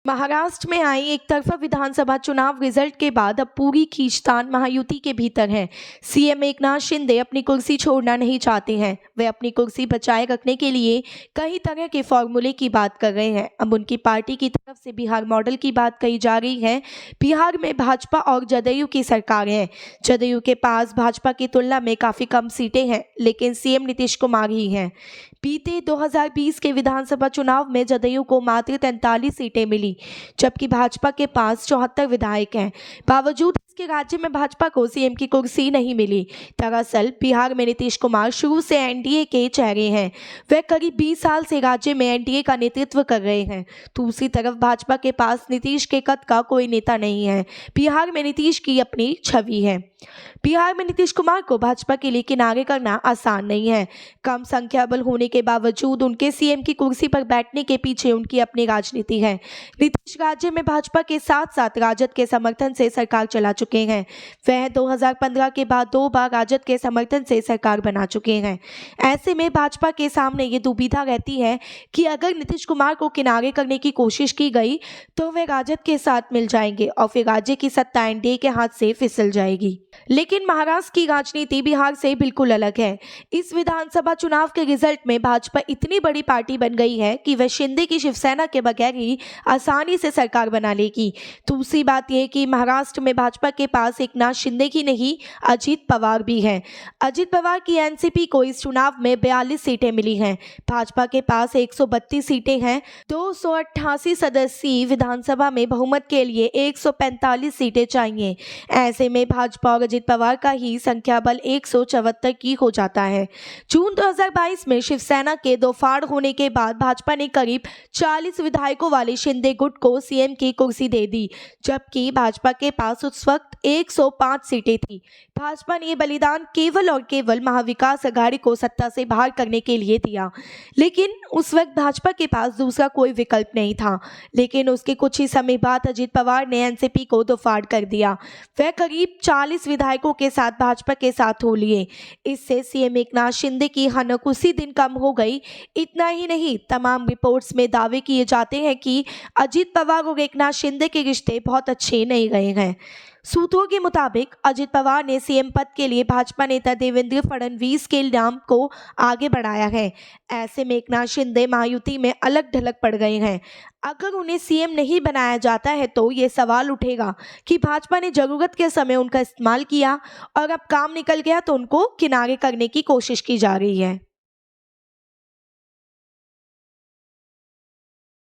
महाराष्ट्र में आई एक तरफा विधानसभा चुनाव रिजल्ट के बाद अब पूरी खींचतान महायुति के भीतर है। सीएम एकनाथ शिंदे अपनी कुर्सी छोड़ना नहीं चाहते हैं। वे अपनी कुर्सी बचाए रखने के लिए कई तरह के फॉर्मूले की बात कर रहे हैं। अब उनकी पार्टी की तरफ से बिहार मॉडल की बात कही जा रही है। बिहार में भाजपा और जदयू की सरकार है। जदयू के पास भाजपा की तुलना में काफी कम सीटें हैं, लेकिन सीएम नीतीश कुमार ही हैं। बीते 2020 के विधानसभा चुनाव में जदयू को मात्र 43 सीटें मिली, जबकि भाजपा के पास 74 विधायक हैं। बावजूद इसके राज्य में भाजपा को सीएम की कुर्सी नहीं मिली। दरअसल बिहार में नीतीश कुमार शुरू से एनडीए के चेहरे हैं। वे करीब 20 साल से राज्य में एनडीए का नेतृत्व कर रहे हैं। दूसरी तरफ भाजपा के पास नीतीश के कद का कोई नेता नहीं है। बिहार में नीतीश की अपनी छवि है। बिहार में नीतीश कुमार को भाजपा के लिए किनारे करना आसान नहीं है। कम संख्या बल होने के बावजूद उनके सीएम की कुर्सी पर बैठने के पीछे उनकी अपनी राजनीति है। नीतीश राज्य में भाजपा के साथ साथ राजद के समर्थन से सरकार चला चुके हैं। वह 2015 के बाद 2 बार राजद के समर्थन से सरकार बना चुके हैं। ऐसे में भाजपा के सामने ये दुविधा रहती है कि अगर नीतीश कुमार को किनारे करने की कोशिश की गई तो वे राजद के साथ मिल जाएंगे और फिर राज्य की सत्ता एनडीए के हाथ से फिसल जाएगी। लेकिन महाराष्ट्र की राजनीति बिहार से बिल्कुल अलग है। इस विधानसभा चुनाव के रिजल्ट में भाजपा इतनी बड़ी पार्टी बन गई है कि वह शिंदे की शिवसेना के बगैर ही आसानी से सरकार बना लेगी। दूसरी बात यह कि महाराष्ट्र में भाजपा के पास एकनाथ शिंदे की नहीं, अजित पवार भी है। अजित पवार की एनसीपी को इस चुनाव में 42 सीटें मिली हैं। भाजपा के पास 132 सीटें हैं। 288 सदस्यीय विधानसभा में बहुमत के लिए 145 सीटें चाहिए। ऐसे में भाजपा और अजित पवार का ही संख्या बल 174 की हो जाता है। जून 2022 में शिवसेना के 2 फाड़ होने के बाद भाजपा ने करीब 40 विधायकों वाले शिंदे गुट को सीएम की कुर्सी दे दी, जबकि भाजपा के पास उस वक्त 105 सीटें थी। भाजपा ने ये बलिदान केवल और केवल महाविकास अघाड़ी को सत्ता से बाहर करने के लिए दिया, लेकिन उस वक्त भाजपा के पास दूसरा कोई विकल्प नहीं था। लेकिन उसके कुछ ही समय बाद अजित पवार ने एनसीपी को 2 फाड़ कर दिया। वह करीब 40 विधायकों के साथ भाजपा के साथ हो लिए। इससे सीएम एकनाथ शिंदे की हनक उसी दिन कम हो गई। इतना ही नहीं, तमाम रिपोर्ट्स में दावे किए जाते हैं कि अजित पवार और एकनाथ शिंदे के रिश्ते बहुत अच्छे नहीं रहे हैं। सूत्रों के मुताबिक अजित पवार ने सीएम पद के लिए भाजपा नेता देवेंद्र फडणवीस के नाम को आगे बढ़ाया है। ऐसे में एकनाथ शिंदे महायुति में अलग ढलक पड़ गए हैं। अगर उन्हें सीएम नहीं बनाया जाता है तो ये सवाल उठेगा कि भाजपा ने जरूरत के समय उनका इस्तेमाल किया और अब काम निकल गया तो उनको किनारे करने की कोशिश की जा रही है।